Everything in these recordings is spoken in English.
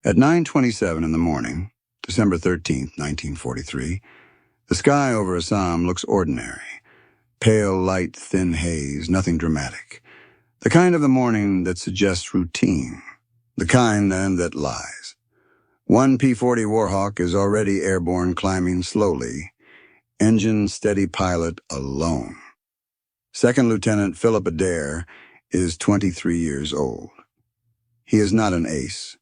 At 9:27 in the morning, December 13th, 1943, the sky over Assam looks ordinary. Pale, light, thin haze, nothing dramatic. The kind of the morning that suggests routine. The kind, then, that lies. One P-40 Warhawk is already airborne, climbing slowly. Engine steady, pilot alone. Second Lieutenant Philip Adair is 23 years old. He is not an ace.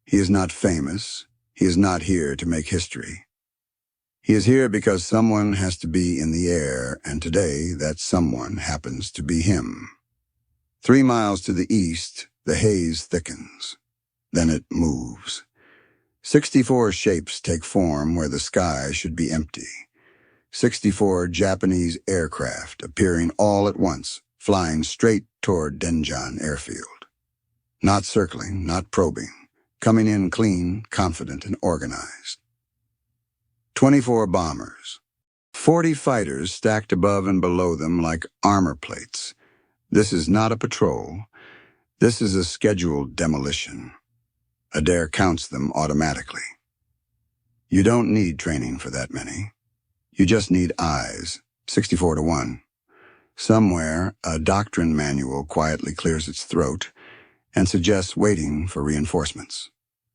He is not famous. He is not here to make history. He is here because someone has to be in the air, and today that someone happens to be him. 3 miles to the east, the haze thickens. Then it moves. 64 shapes take form where the sky should be empty. 64 Japanese aircraft appearing all at once, flying straight toward Denjan Airfield. Not circling, not probing, coming in clean, confident, and organized. 24 bombers. 40 fighters stacked above and below them like armor plates. This is not a patrol. This is a scheduled demolition. Adair counts them automatically. You don't need training for that many. You just need eyes, 64 to 1. Somewhere, a doctrine manual quietly clears its throat and suggests waiting for reinforcements.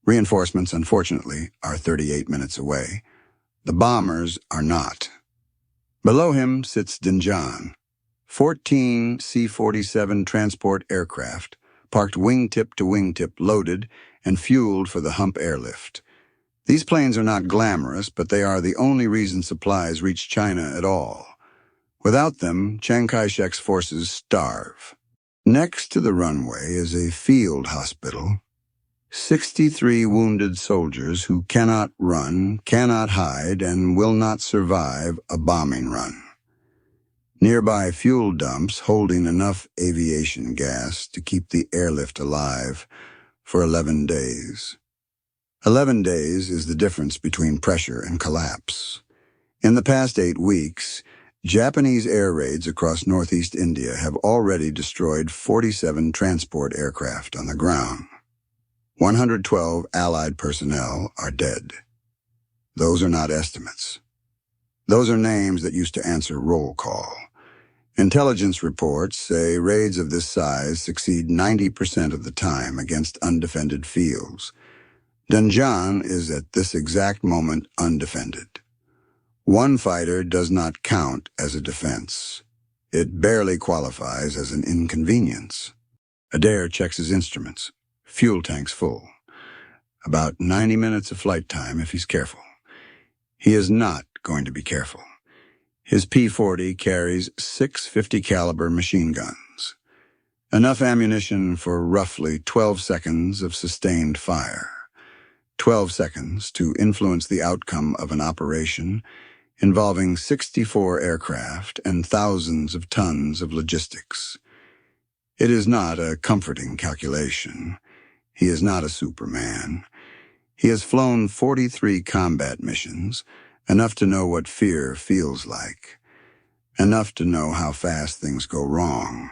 Reinforcements, unfortunately, are 38 minutes away. The bombers are not. Below him sits Denjan, 14 C-47 transport aircraft, parked wingtip to wingtip, loaded and fueled for the Hump Airlift. These planes are not glamorous, but they are the only reason supplies reach China at all. Without them, Chiang Kai-shek's forces starve. Next to the runway is a field hospital. 63 wounded soldiers who cannot run, cannot hide, and will not survive a bombing run. Nearby fuel dumps holding enough aviation gas to keep the airlift alive for 11 days. 11 days is the difference between pressure and collapse. In the past 8 weeks, Japanese air raids across northeast India have already destroyed 47 transport aircraft on the ground. 112 Allied personnel are dead. Those are not estimates. Those are names that used to answer roll call. Intelligence reports say raids of this size succeed 90% of the time against undefended fields. Denjan is at this exact moment undefended. One fighter does not count as a defense. It barely qualifies as an inconvenience. Adair checks his instruments. Fuel tanks full. About 90 minutes of flight time if he's careful. He is not going to be careful. His P-40 carries 6 50 caliber machine guns. Enough ammunition for roughly 12 seconds of sustained fire. 12 seconds to influence the outcome of an operation involving 64 aircraft and thousands of tons of logistics. It is not a comforting calculation. He is not a Superman. He has flown 43 combat missions, enough to know what fear feels like, enough to know how fast things go wrong.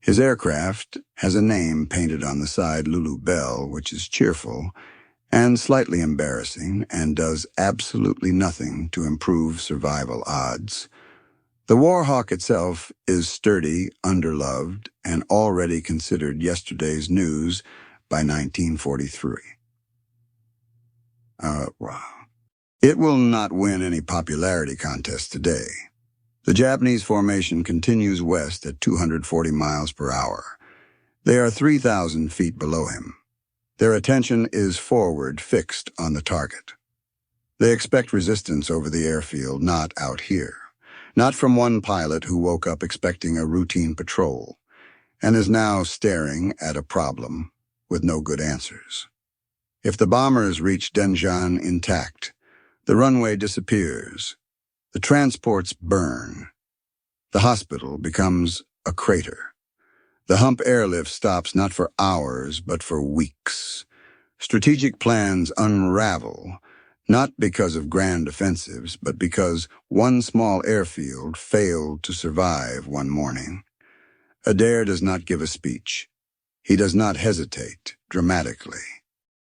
His aircraft has a name painted on the side, Lulu Bell, which is cheerful and slightly embarrassing and does absolutely nothing to improve survival odds. The Warhawk itself is sturdy, underloved, and already considered yesterday's news by 1943. It will not win any popularity contest today. The Japanese formation continues west at 240 miles per hour. They are 3,000 feet below him. Their attention is forward, fixed on the target. They expect resistance over the airfield, not out here. Not from one pilot who woke up expecting a routine patrol and is now staring at a problem with no good answers. If the bombers reach Denjan intact, the runway disappears. The transports burn. The hospital becomes a crater. The Hump Airlift stops not for hours, but for weeks. Strategic plans unravel, not because of grand offensives, but because one small airfield failed to survive one morning. Adair does not give a speech. He does not hesitate dramatically.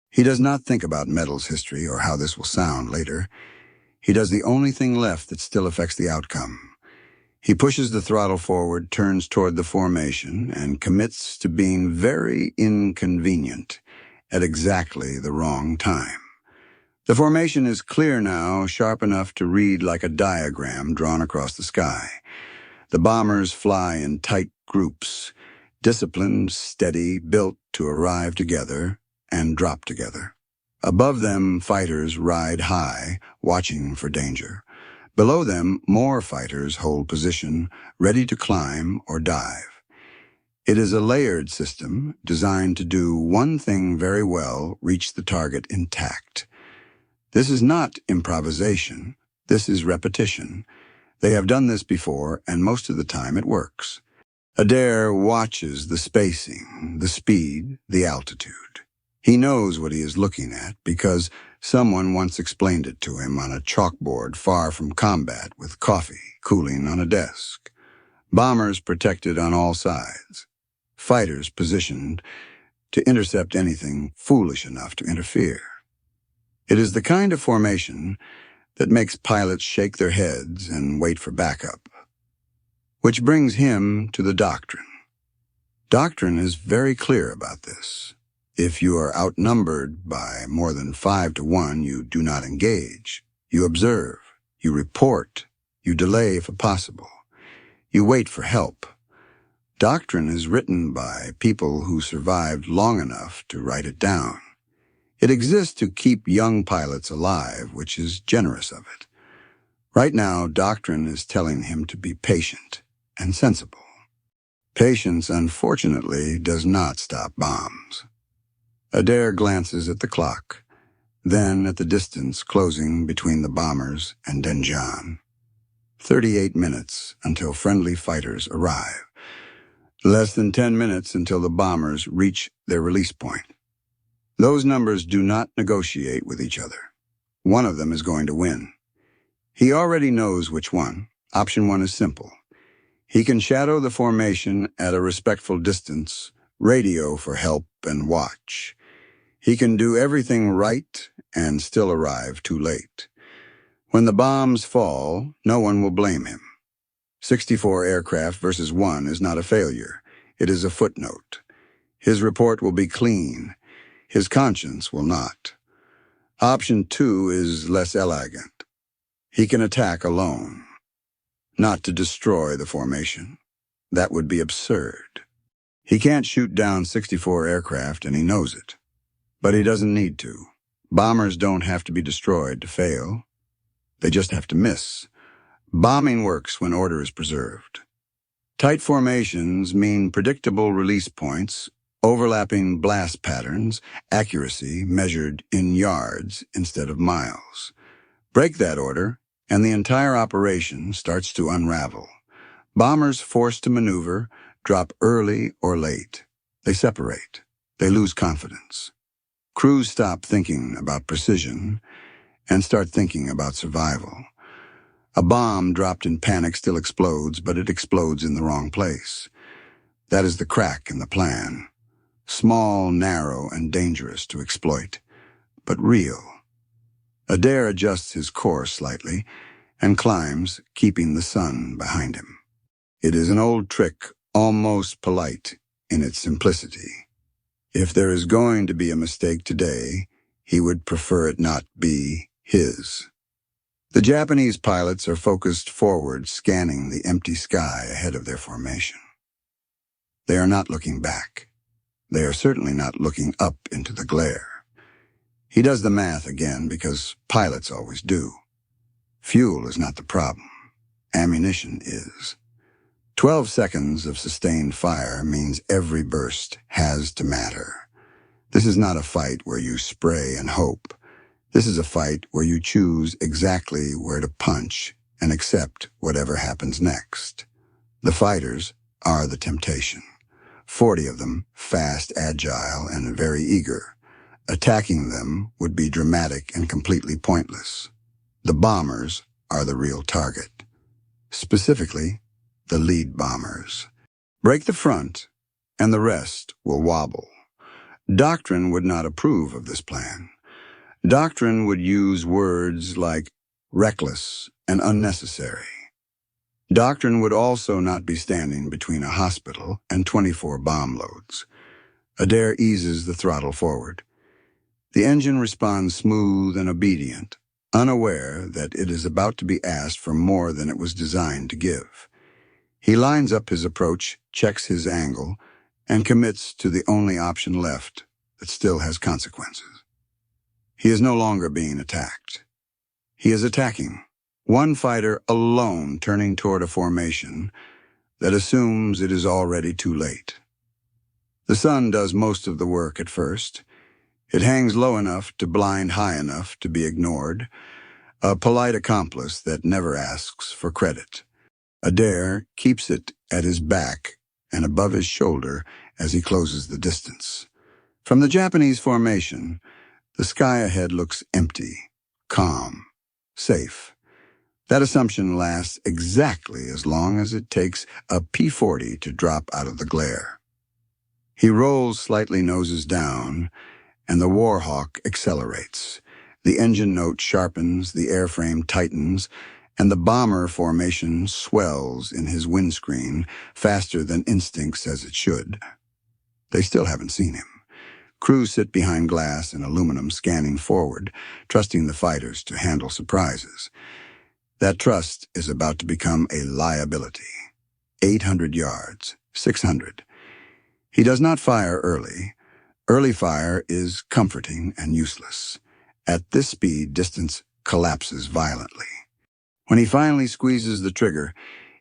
He does not think about medals history or how this will sound later. He does the only thing left that still affects the outcome. He pushes the throttle forward, turns toward the formation, and commits to being very inconvenient at exactly the wrong time. The formation is clear now, sharp enough to read like a diagram drawn across the sky. The bombers fly in tight groups, disciplined, steady, built to arrive together and drop together. Above them, fighters ride high, watching for danger. Below them, more fighters hold position, ready to climb or dive. It is a layered system designed to do one thing very well: reach the target intact. This is not improvisation. This is repetition. They have done this before, and most of the time it works. Adair watches the spacing, the speed, the altitude. He knows what he is looking at because someone once explained it to him on a chalkboard far from combat with coffee cooling on a desk. Bombers protected on all sides. Fighters positioned to intercept anything foolish enough to interfere. It is the kind of formation that makes pilots shake their heads and wait for backup. Which brings him to the doctrine. Doctrine is very clear about this. If you are outnumbered by more than 5 to 1, you do not engage. You observe. You report. You delay if possible. You wait for help. Doctrine is written by people who survived long enough to write it down. It exists to keep young pilots alive, which is generous of it. Right now, doctrine is telling him to be patient and sensible. Patience, unfortunately, does not stop bombs. Adair glances at the clock, then at the distance closing between the bombers and Denjan. 38 minutes until friendly fighters arrive. Less than 10 minutes until the bombers reach their release point. Those numbers do not negotiate with each other. One of them is going to win. He already knows which one. Option 1 is simple. He can shadow the formation at a respectful distance, radio for help, and watch. He can do everything right and still arrive too late. When the bombs fall, no one will blame him. 64 aircraft versus 1 is not a failure. It is a footnote. His report will be clean. His conscience will not. Option 2 is less elegant. He can attack alone. Not to destroy the formation. That would be absurd. He can't shoot down 64 aircraft, and he knows it. But he doesn't need to. Bombers don't have to be destroyed to fail. They just have to miss. Bombing works when order is preserved. Tight formations mean predictable release points, overlapping blast patterns, accuracy measured in yards instead of miles. Break that order, and the entire operation starts to unravel. Bombers forced to maneuver drop early or late. They separate. They lose confidence. Crews stop thinking about precision and start thinking about survival. A bomb dropped in panic still explodes, but it explodes in the wrong place. That is the crack in the plan. Small, narrow, and dangerous to exploit, but real. Adair adjusts his course slightly and climbs, keeping the sun behind him. It is an old trick, almost polite in its simplicity. If there is going to be a mistake today, he would prefer it not be his. The Japanese pilots are focused forward, scanning the empty sky ahead of their formation. They are not looking back. They are certainly not looking up into the glare. He does the math again because pilots always do. Fuel is not the problem. Ammunition is. 12 seconds of sustained fire means every burst has to matter. This is not a fight where you spray and hope. This is a fight where you choose exactly where to punch and accept whatever happens next. The fighters are the temptation. 40 of them, fast, agile, and very eager. Attacking them would be dramatic and completely pointless. The bombers are the real target. Specifically, the lead bombers. Break the front, and the rest will wobble. Doctrine would not approve of this plan. Doctrine would use words like reckless and unnecessary. Doctrine would also not be standing between a hospital and 24 bomb loads. Adair eases the throttle forward. The engine responds smooth and obedient, unaware that it is about to be asked for more than it was designed to give. He lines up his approach, checks his angle, and commits to the only option left that still has consequences. He is no longer being attacked. He is attacking. One fighter alone turning toward a formation that assumes it is already too late. The sun does most of the work at first. It hangs low enough to blind high enough to be ignored, a polite accomplice that never asks for credit. Adair keeps it at his back and above his shoulder as he closes the distance. From the Japanese formation, the sky ahead looks empty, calm, safe. That assumption lasts exactly as long as it takes a P-40 to drop out of the glare. He rolls slightly noses down, and the Warhawk accelerates. The engine note sharpens, the airframe tightens, and the bomber formation swells in his windscreen faster than instinct says it should. They still haven't seen him. Crews sit behind glass and aluminum scanning forward, trusting the fighters to handle surprises. That trust is about to become a liability. 800 yards, 600. He does not fire early. Early fire is comforting and useless. At this speed, distance collapses violently. When he finally squeezes the trigger,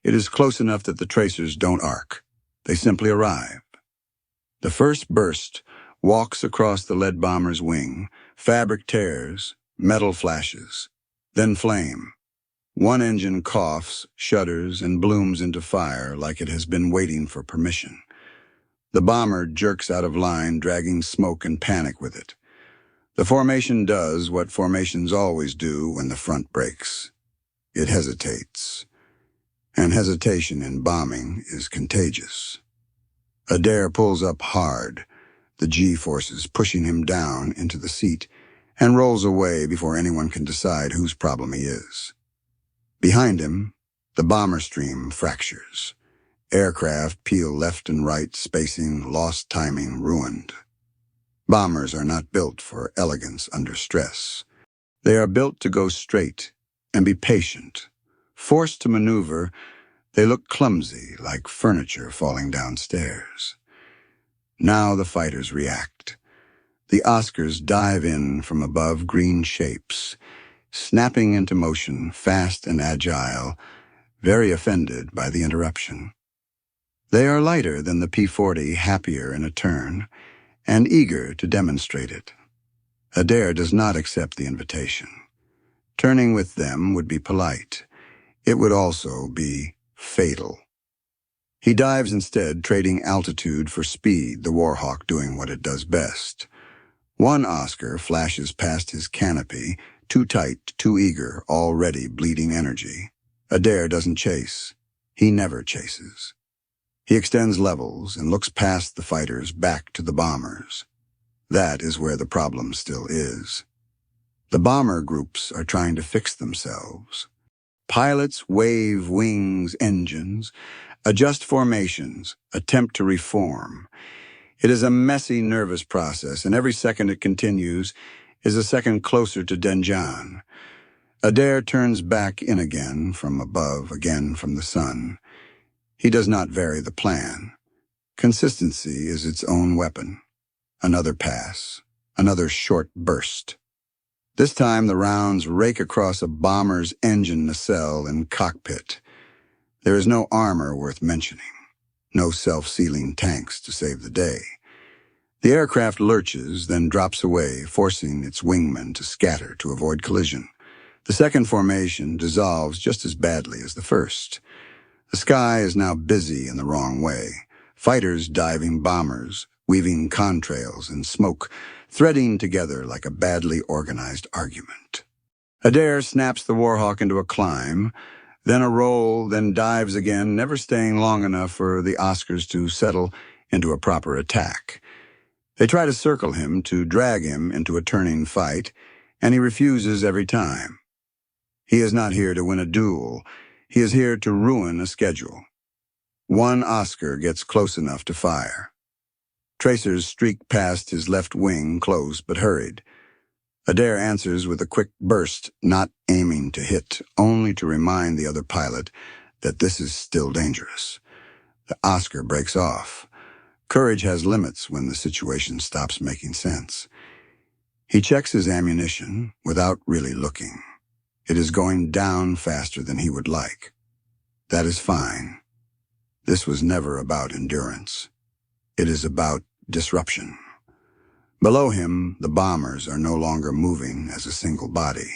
it is close enough that the tracers don't arc. They simply arrive. The first burst walks across the lead bomber's wing, fabric tears, metal flashes, then flame. One engine coughs, shudders, and blooms into fire like it has been waiting for permission. The bomber jerks out of line, dragging smoke and panic with it. The formation does what formations always do when the front breaks. It hesitates. And hesitation in bombing is contagious. Adair pulls up hard, the G-forces pushing him down into the seat, and rolls away before anyone can decide whose problem he is. Behind him, the bomber stream fractures. Aircraft peel left and right, spacing, lost timing, ruined. Bombers are not built for elegance under stress. They are built to go straight and be patient. Forced to maneuver, they look clumsy, like furniture falling downstairs. Now the fighters react. The Oscars dive in from above green shapes, snapping into motion, fast and agile, very offended by the interruption. They are lighter than the P-40, happier in a turn, and eager to demonstrate it. Adair does not accept the invitation. Turning with them would be polite. It would also be fatal. He dives instead, trading altitude for speed, the Warhawk doing what it does best. One Oscar flashes past his canopy, too tight, too eager, already bleeding energy. Adair doesn't chase. He never chases. He extends levels and looks past the fighters back to the bombers. That is where the problem still is. The bomber groups are trying to fix themselves. Pilots wave wings, engines, adjust formations, attempt to reform. It is a messy, nervous process, and every second it continues is a second closer to Denjan. Adair turns back in again from above, again from the sun. He does not vary the plan. Consistency is its own weapon. Another pass, another short burst. This time the rounds rake across a bomber's engine nacelle and cockpit. There is no armor worth mentioning, no self-sealing tanks to save the day. The aircraft lurches, then drops away, forcing its wingmen to scatter to avoid collision. The second formation dissolves just as badly as the first. The sky is now busy in the wrong way. Fighters diving bombers, weaving contrails and smoke, threading together like a badly organized argument. Adair snaps the Warhawk into a climb, then a roll, then dives again, never staying long enough for the Oscars to settle into a proper attack. They try to circle him to drag him into a turning fight, and he refuses every time. He is not here to win a duel. He is here to ruin a schedule. One Oscar gets close enough to fire. Tracers streak past his left wing, close but hurried. Adair answers with a quick burst, not aiming to hit, only to remind the other pilot that this is still dangerous. The Oscar breaks off. Courage has limits when the situation stops making sense. He checks his ammunition without really looking. It is going down faster than he would like. That is fine. This was never about endurance. It is about disruption. Below him, the bombers are no longer moving as a single body.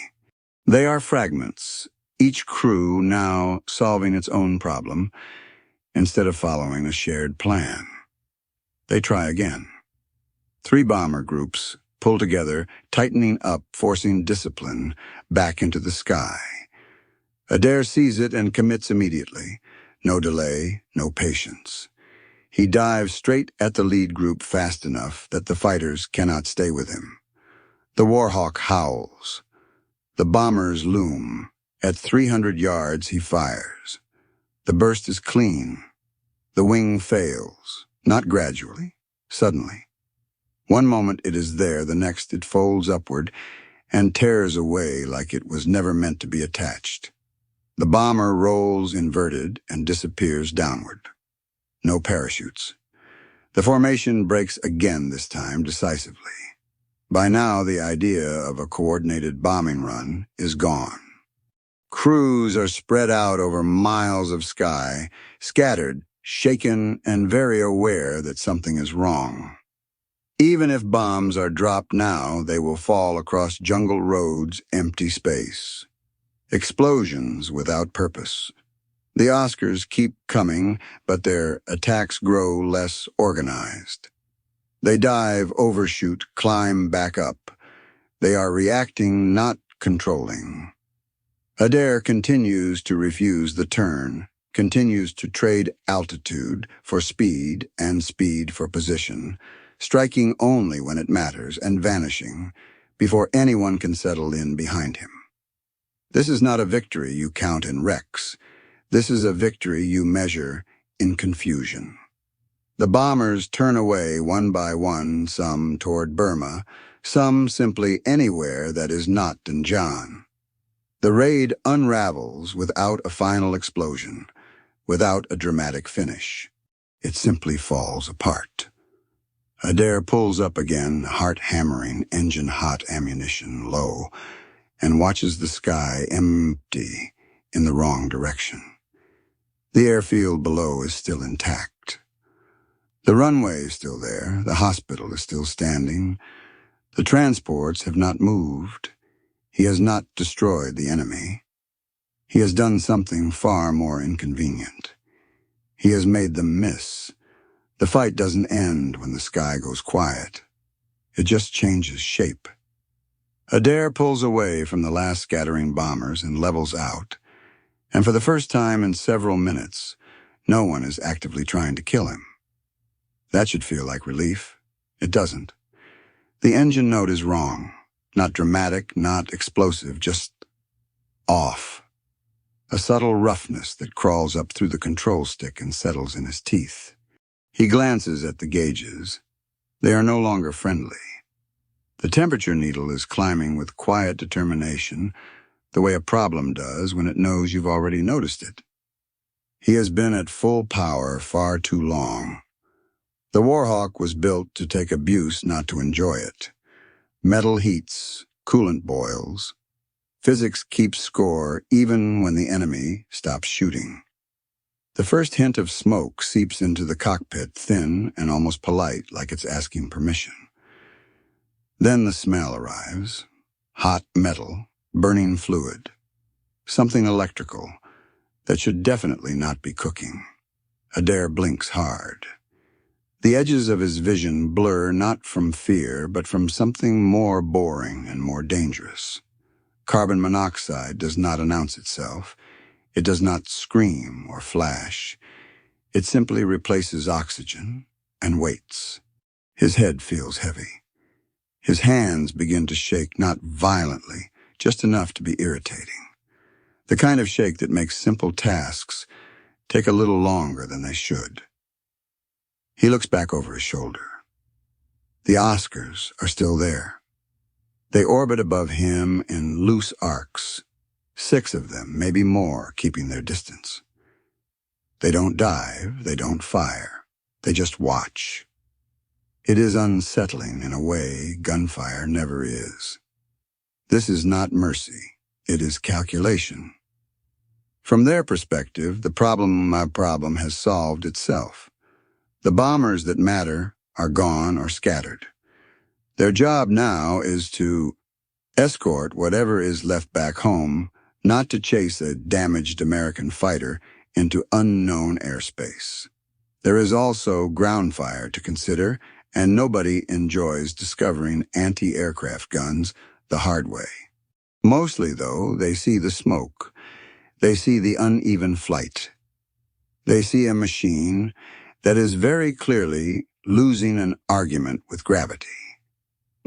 They are fragments, each crew now solving its own problem instead of following a shared plan. They try again. 3 bomber groups pull together, tightening up, forcing discipline back into the sky. Adair sees it and commits immediately. No delay, no patience. He dives straight at the lead group fast enough that the fighters cannot stay with him. The Warhawk howls. The bombers loom. At 300 yards, he fires. The burst is clean. The wing fails, not gradually, suddenly. One moment it is there, the next it folds upward and tears away like it was never meant to be attached. The bomber rolls inverted and disappears downward. No parachutes. The formation breaks again, this time decisively. By now, the idea of a coordinated bombing run is gone. Crews are spread out over miles of sky, scattered, shaken, and very aware that something is wrong. Even if bombs are dropped now, they will fall across jungle roads, empty space. Explosions without purpose. The Oscars keep coming, but their attacks grow less organized. They dive, overshoot, climb back up. They are reacting, not controlling. Adair continues to refuse the turn, continues to trade altitude for speed and speed for position, striking only when it matters and vanishing before anyone can settle in behind him. This is not a victory you count in wrecks. This is a victory you measure in confusion. The bombers turn away one by one, some toward Burma, some simply anywhere that is not Denjan. The raid unravels without a final explosion, without a dramatic finish. It simply falls apart. Adair pulls up again, heart hammering, engine hot, ammunition low, and watches the sky empty in the wrong direction. The airfield below is still intact. The runway is still there, the hospital is still standing. The transports have not moved. He has not destroyed the enemy. He has done something far more inconvenient. He has made them miss. The fight doesn't end when the sky goes quiet. It just changes shape. Adair pulls away from the last scattering bombers and levels out. And for the first time in several minutes, no one is actively trying to kill him. That should feel like relief. It doesn't. The engine note is wrong. Not dramatic, not explosive, just off. A subtle roughness that crawls up through the control stick and settles in his teeth. He glances at the gauges. They are no longer friendly. The temperature needle is climbing with quiet determination, the way a problem does when it knows you've already noticed it. He has been at full power far too long. The Warhawk was built to take abuse, not to enjoy it. Metal heats, coolant boils. Physics keeps score even when the enemy stops shooting. The first hint of smoke seeps into the cockpit, thin and almost polite, like it's asking permission. Then the smell arrives. Hot metal, burning fluid. Something electrical that should definitely not be cooking. Adair blinks hard. The edges of his vision blur not from fear, but from something more boring and more dangerous. Carbon monoxide does not announce itself. It does not scream or flash. It simply replaces oxygen and waits. His head feels heavy. His hands begin to shake, not violently, just enough to be irritating. The kind of shake that makes simple tasks take a little longer than they should. He looks back over his shoulder. The Oscars are still there. They orbit above him in loose arcs, 6 of them, maybe more, keeping their distance. They don't dive, they don't fire, they just watch. It is unsettling in a way gunfire never is. This is not mercy, it is calculation. From their perspective, the problem has solved itself. The bombers that matter are gone or scattered. Their job now is to escort whatever is left back home, not to chase a damaged American fighter into unknown airspace. There is also ground fire to consider, and nobody enjoys discovering anti-aircraft guns the hard way. Mostly, though, they see the smoke. They see the uneven flight. They see a machine that is very clearly losing an argument with gravity.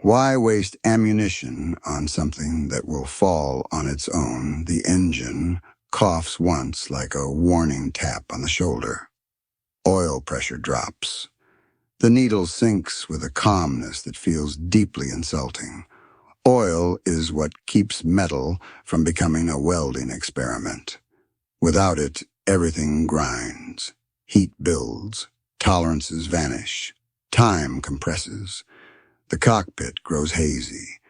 Why waste ammunition on something that will fall on its own? The engine coughs once like a warning tap on the shoulder. Oil pressure drops. The needle sinks with a calmness that feels deeply insulting. Oil is what keeps metal from becoming a welding experiment. Without it, everything grinds. Heat builds. Tolerances vanish. Time compresses. The cockpit grows hazy.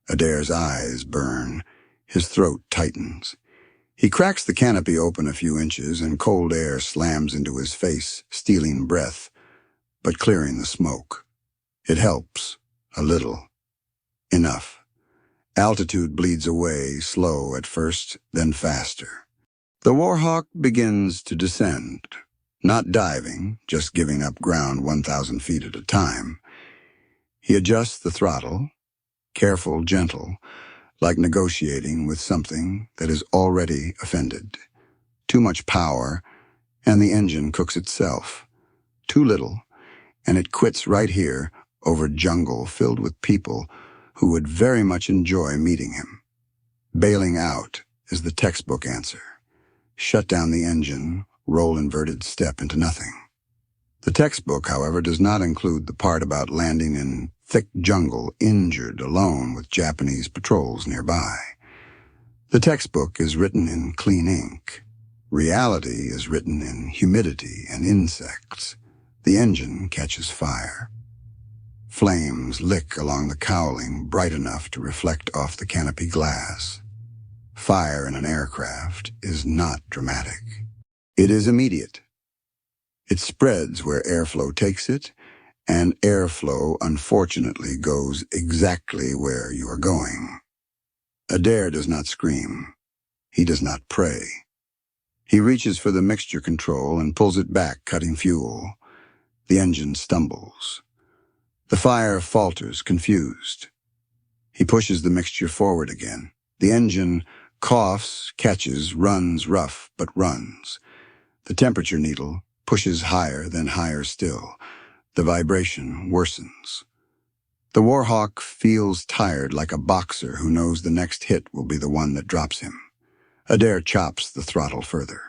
Adair's eyes burn. His throat tightens. He cracks the canopy open a few inches and cold air slams into his face, stealing breath, but clearing the smoke. It helps. A little. Enough. Altitude bleeds away, slow at first, then faster. The Warhawk begins to descend. Not diving, just giving up ground 1,000 feet at a time. He adjusts the throttle, careful, gentle, like negotiating with something that is already offended. Too much power, and the engine cooks itself. Too little, and it quits right here over jungle filled with people who would very much enjoy meeting him. Bailing out is the textbook answer. Shut down the engine, roll inverted step into nothing. The textbook, however, does not include the part about landing in thick jungle, injured, alone with Japanese patrols nearby. The textbook is written in clean ink. Reality is written in humidity and insects. The engine catches fire. Flames lick along the cowling, bright enough to reflect off the canopy glass. Fire in an aircraft is not dramatic. It is immediate. It spreads where airflow takes it, and airflow, unfortunately, goes exactly where you are going. Adair does not scream. He does not pray. He reaches for the mixture control and pulls it back, cutting fuel. The engine stumbles. The fire falters, confused. He pushes the mixture forward again. The engine coughs, catches, runs rough, but runs. The temperature needle pushes higher, then higher still. The vibration worsens. The Warhawk feels tired, like a boxer who knows the next hit will be the one that drops him. Adair chops the throttle further.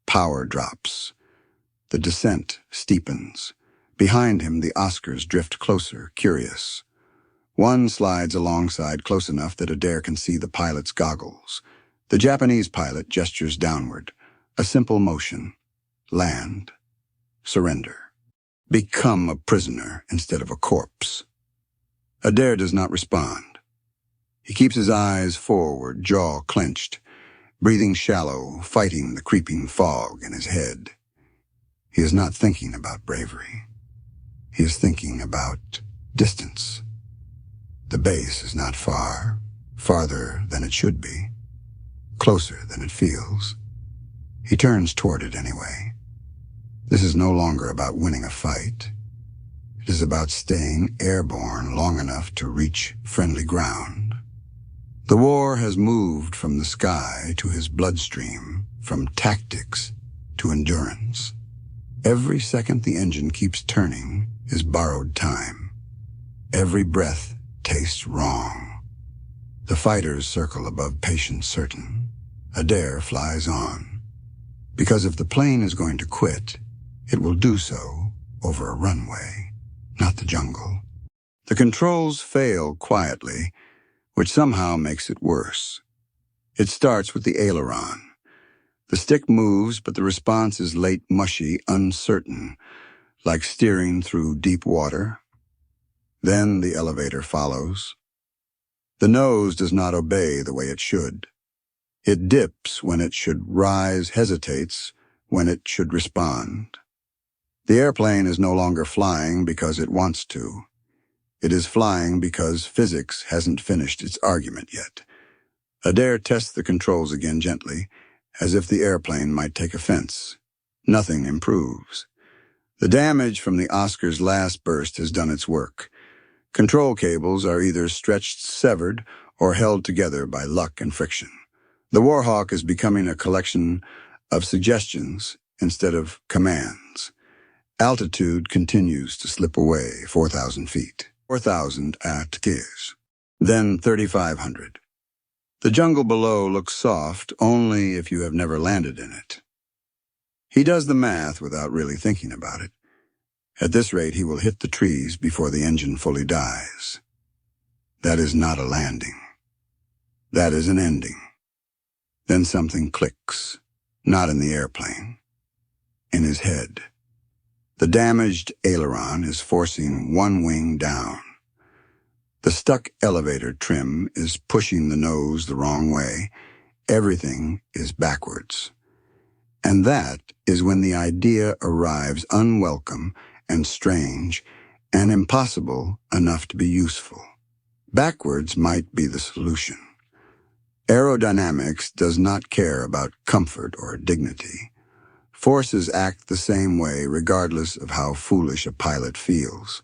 Power drops. The descent steepens. Behind him, the Oscars drift closer, curious. One slides alongside close enough that Adair can see the pilot's goggles. The Japanese pilot gestures downward. A simple motion. Land. Surrender. Become a prisoner instead of a corpse. Adair does not respond. He keeps his eyes forward, jaw clenched, breathing shallow, fighting the creeping fog in his head. He is not thinking about bravery. He is thinking about distance. The base is not far, farther than it should be, closer than it feels. He turns toward it anyway. This is no longer about winning a fight. It is about staying airborne long enough to reach friendly ground. The war has moved from the sky to his bloodstream, from tactics to endurance. Every second the engine keeps turning is borrowed time. Every breath tastes wrong. The fighters circle above patience certain. Adair flies on. Because if the plane is going to quit, it will do so over a runway, not the jungle. The controls fail quietly, which somehow makes it worse. It starts with the aileron. The stick moves, but the response is late, mushy, uncertain, like steering through deep water. Then the elevator follows. The nose does not obey the way it should. It dips when it should rise, hesitates when it should respond. The airplane is no longer flying because it wants to. It is flying because physics hasn't finished its argument yet. Adair tests the controls again gently, as if the airplane might take offense. Nothing improves. The damage from the Oscar's last burst has done its work. Control cables are either stretched, severed, or held together by luck and friction. The Warhawk is becoming a collection of suggestions instead of commands. Altitude continues to slip away, 4,000 feet. 4,000 at Kiz. Then 3,500. The jungle below looks soft only if you have never landed in it. He does the math without really thinking about it. At this rate, he will hit the trees before the engine fully dies. That is not a landing. That is an ending. Then something clicks, not in the airplane, in his head. The damaged aileron is forcing one wing down. The stuck elevator trim is pushing the nose the wrong way. Everything is backwards. And that is when the idea arrives unwelcome and strange and impossible enough to be useful. Backwards might be the solution. Aerodynamics does not care about comfort or dignity. Forces act the same way regardless of how foolish a pilot feels.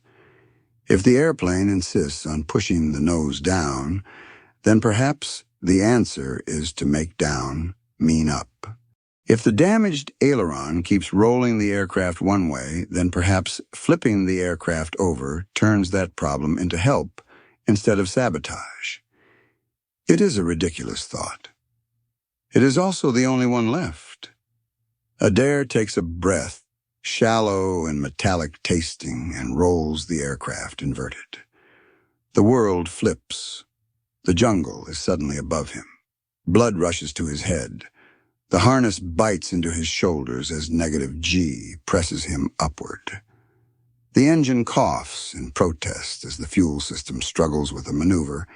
If the airplane insists on pushing the nose down, then perhaps the answer is to make down mean up. If the damaged aileron keeps rolling the aircraft one way, then perhaps flipping the aircraft over turns that problem into help instead of sabotage. It is a ridiculous thought. It is also the only one left. Adair takes a breath, shallow and metallic tasting, and rolls the aircraft inverted. The world flips. The jungle is suddenly above him. Blood rushes to his head. The harness bites into his shoulders as negative G presses him upward. The engine coughs in protest as the fuel system struggles with a maneuver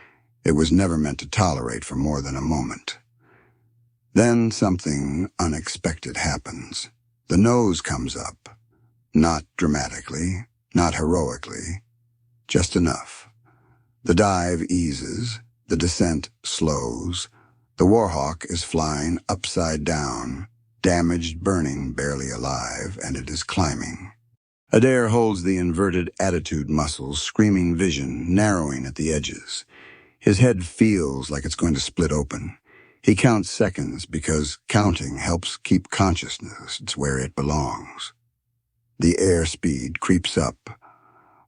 it was never meant to tolerate for more than a moment. Then something unexpected happens. The nose comes up. Not dramatically, not heroically, just enough. The dive eases, the descent slows. The Warhawk is flying upside down, damaged, burning, barely alive, and it is climbing. Adair holds the inverted attitude muscles, screaming vision, narrowing at the edges. His head feels like it's going to split open. He counts seconds because counting helps keep consciousness. It's where it belongs. The airspeed creeps up.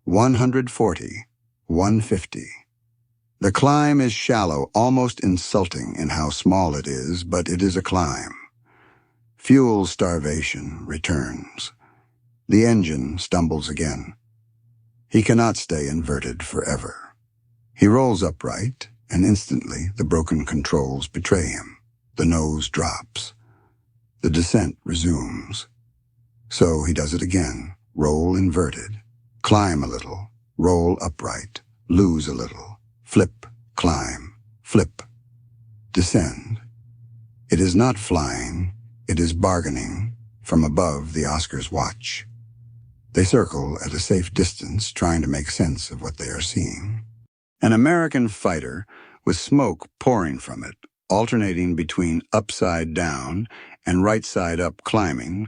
140, 150. The climb is shallow, almost insulting in how small it is, but it is a climb. Fuel starvation returns. The engine stumbles again. He cannot stay inverted forever. He rolls upright, and instantly the broken controls betray him. The nose drops. The descent resumes. So he does it again. Roll inverted. Climb a little. Roll upright. Lose a little. Flip. Climb. Flip. Descend. It is not flying. It is bargaining from above the Oscar's watch. They circle at a safe distance, trying to make sense of what they are seeing. An American fighter with smoke pouring from it, alternating between upside down and right side up climbing,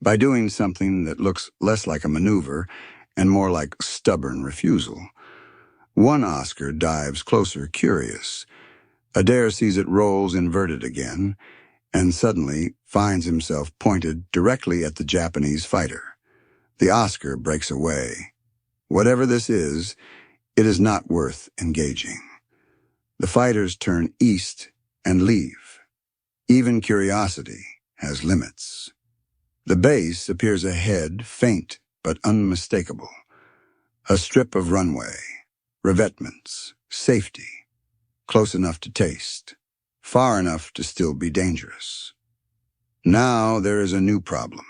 by doing something that looks less like a maneuver and more like stubborn refusal. One Oscar dives closer, curious. Adair sees it rolls inverted again, and suddenly finds himself pointed directly at the Japanese fighter. The Oscar breaks away. Whatever this is, It is not worth engaging. The fighters turn east and leave. Even curiosity has limits. The base appears ahead, faint but unmistakable. A strip of runway, revetments, safety, close enough to taste, far enough to still be dangerous. Now there is a new problem.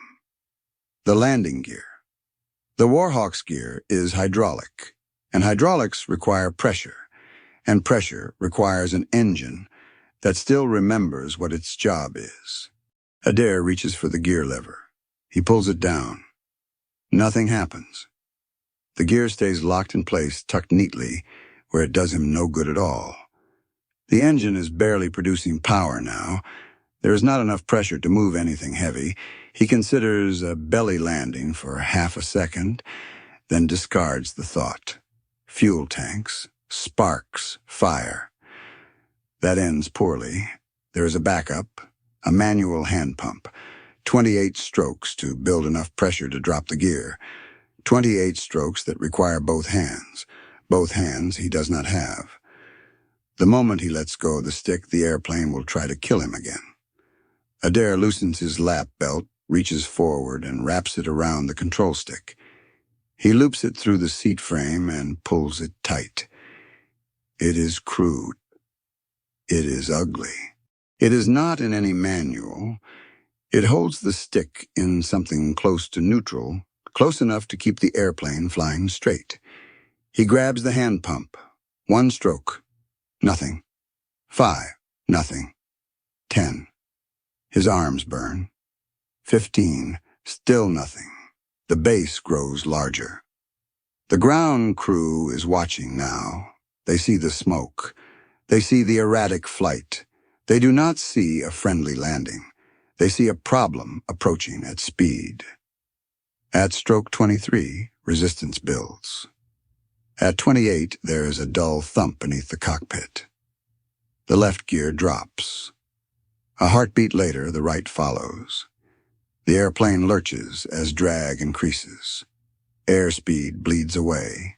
The landing gear. The Warhawk's gear is hydraulic, and hydraulics require pressure, and pressure requires an engine that still remembers what its job is. Adair reaches for the gear lever. He pulls it down. Nothing happens. The gear stays locked in place, tucked neatly, where it does him no good at all. The engine is barely producing power now. There is not enough pressure to move anything heavy. He considers a belly landing for half a second, then discards the thought. Fuel tanks, sparks, fire. That ends poorly. There is a backup, a manual hand pump, 28 strokes to build enough pressure to drop the gear, 28 strokes that require both hands. Both hands he does not have. The moment he lets go of the stick, the airplane will try to kill him again. Adair loosens his lap belt, reaches forward, and wraps it around the control stick. He loops it through the seat frame and pulls it tight. It is crude. It is ugly. It is not in any manual. It holds the stick in something close to neutral, close enough to keep the airplane flying straight. He grabs the hand pump. 1 stroke. Nothing. 5. Nothing. 10. His arms burn. 15. Still nothing. The base grows larger. The ground crew is watching now. They see the smoke. They see the erratic flight. They do not see a friendly landing. They see a problem approaching at speed. At stroke 23, resistance builds. At 28, there is a dull thump beneath the cockpit. The left gear drops. A heartbeat later, the right follows. The airplane lurches as drag increases. Airspeed bleeds away.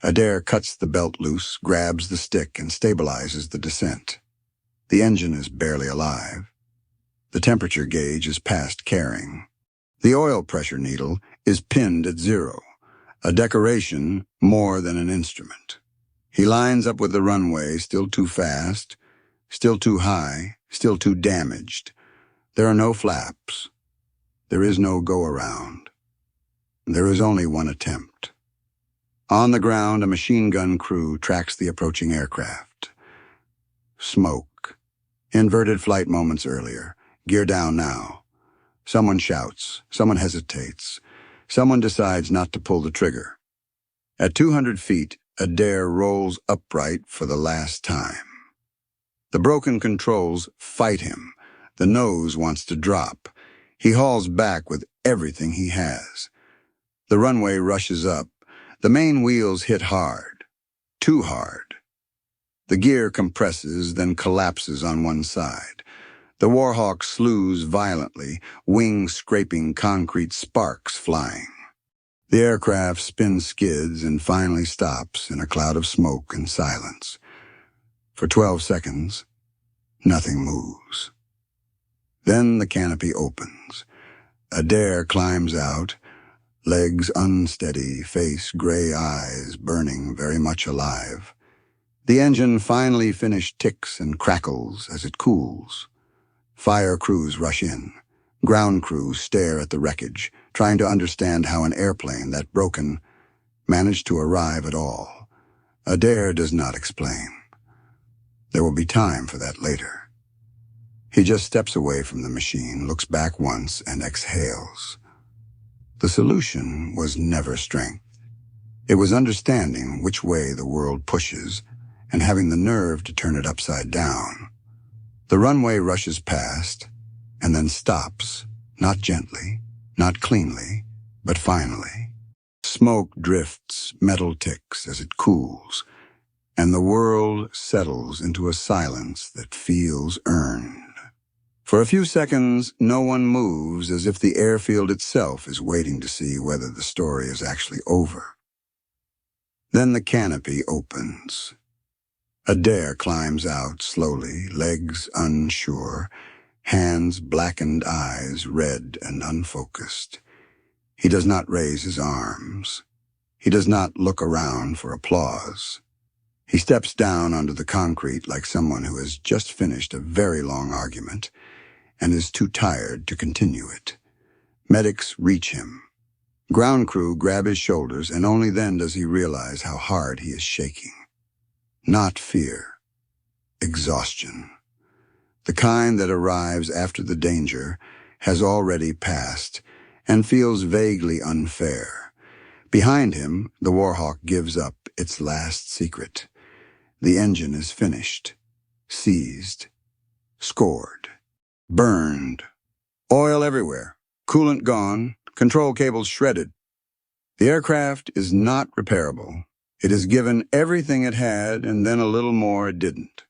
Adair cuts the belt loose, grabs the stick, and stabilizes the descent. The engine is barely alive. The temperature gauge is past carrying. The oil pressure needle is pinned at 0, a decoration more than an instrument. He lines up with the runway, still too fast, still too high, still too damaged. There are no flaps. There is no go-around. There is only one attempt. On the ground, a machine gun crew tracks the approaching aircraft. Smoke. Inverted flight moments earlier. Gear down now. Someone shouts. Someone hesitates. Someone decides not to pull the trigger. At 200 feet, Adair rolls upright for the last time. The broken controls fight him. The nose wants to drop. He hauls back with everything he has. The runway rushes up. The main wheels hit hard. Too hard. The gear compresses, then collapses on one side. The Warhawk slews violently, wings scraping concrete, sparks flying. The aircraft spins skids and finally stops in a cloud of smoke and silence. For 12 seconds, nothing moves. Then the canopy opens. Adair climbs out, legs unsteady, face gray eyes burning very much alive. The engine finally finished ticks and crackles as it cools. Fire crews rush in. Ground crews stare at the wreckage, trying to understand how an airplane that broken managed to arrive at all. Adair does not explain. There will be time for that later. He just steps away from the machine, looks back once, and exhales. The solution was never strength. It was understanding which way the world pushes and having the nerve to turn it upside down. The runway rushes past and then stops, not gently, not cleanly, but finally. Smoke drifts, metal ticks as it cools, and the world settles into a silence that feels earned. For a few seconds, no one moves, as if the airfield itself is waiting to see whether the story is actually over. Then the canopy opens. Adair climbs out slowly, legs unsure, hands blackened, eyes red and unfocused. He does not raise his arms. He does not look around for applause. He steps down onto the concrete like someone who has just finished a very long argument and is too tired to continue it. Medics reach him. Ground crew grab his shoulders, and only then does he realize how hard he is shaking. Not fear. Exhaustion. The kind that arrives after the danger has already passed and feels vaguely unfair. Behind him, the Warhawk gives up its last secret. The engine is finished, seized, scored, burned. Oil everywhere, coolant gone, control cables shredded. The aircraft is not repairable. It has given everything it had and then a little more it didn't.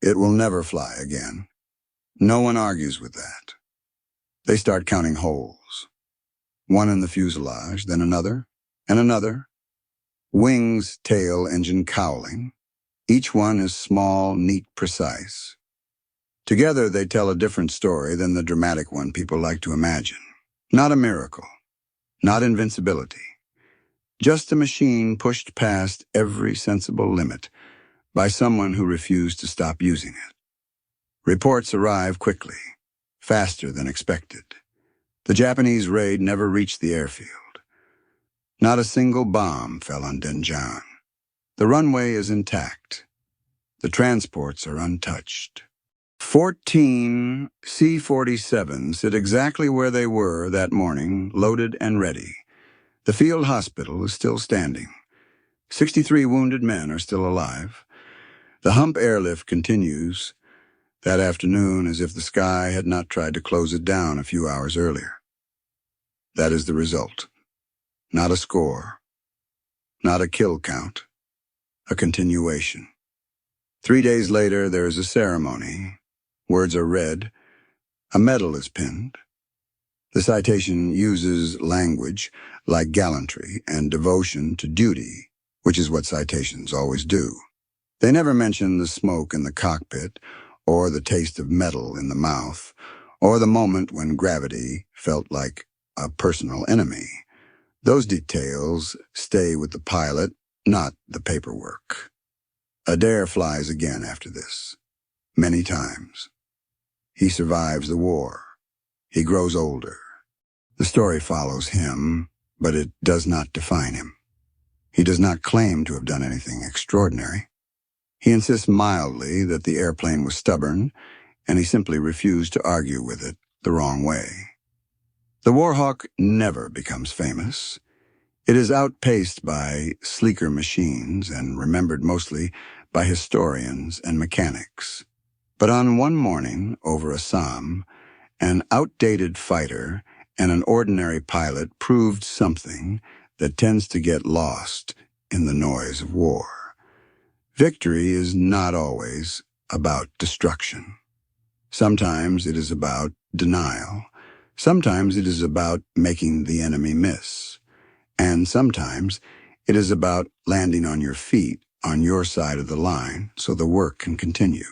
It will never fly again. No one argues with that. They start counting holes. One in the fuselage, then another, and another. Wings, tail, engine cowling. Each one is small, neat, precise. Together they tell a different story than the dramatic one people like to imagine. Not a miracle. Not invincibility. Just a machine pushed past every sensible limit by someone who refused to stop using it. Reports arrive quickly, faster than expected. The Japanese raid never reached the airfield. Not a single bomb fell on Denjan. The runway is intact. The transports are untouched. 14 C-47s sit exactly where they were that morning, loaded and ready. The field hospital is still standing. 63 wounded men are still alive. The Hump Airlift continues that afternoon as if the sky had not tried to close it down a few hours earlier. That is the result. Not a score. Not a kill count. A continuation. 3 days later, there is a ceremony. Words are read. A medal is pinned. The citation uses language like gallantry and devotion to duty, which is what citations always do. They never mention the smoke in the cockpit, or the taste of metal in the mouth, or the moment when gravity felt like a personal enemy. Those details stay with the pilot, not the paperwork. Adair flies again after this, many times. He survives the war. He grows older. The story follows him, but it does not define him. He does not claim to have done anything extraordinary. He insists mildly that the airplane was stubborn, and he simply refused to argue with it the wrong way. The Warhawk never becomes famous. It is outpaced by sleeker machines and remembered mostly by historians and mechanics. But on one morning over Assam, an outdated fighter and an ordinary pilot proved something that tends to get lost in the noise of war. Victory is not always about destruction. Sometimes it is about denial. Sometimes it is about making the enemy miss. And sometimes it is about landing on your feet on your side of the line so the work can continue.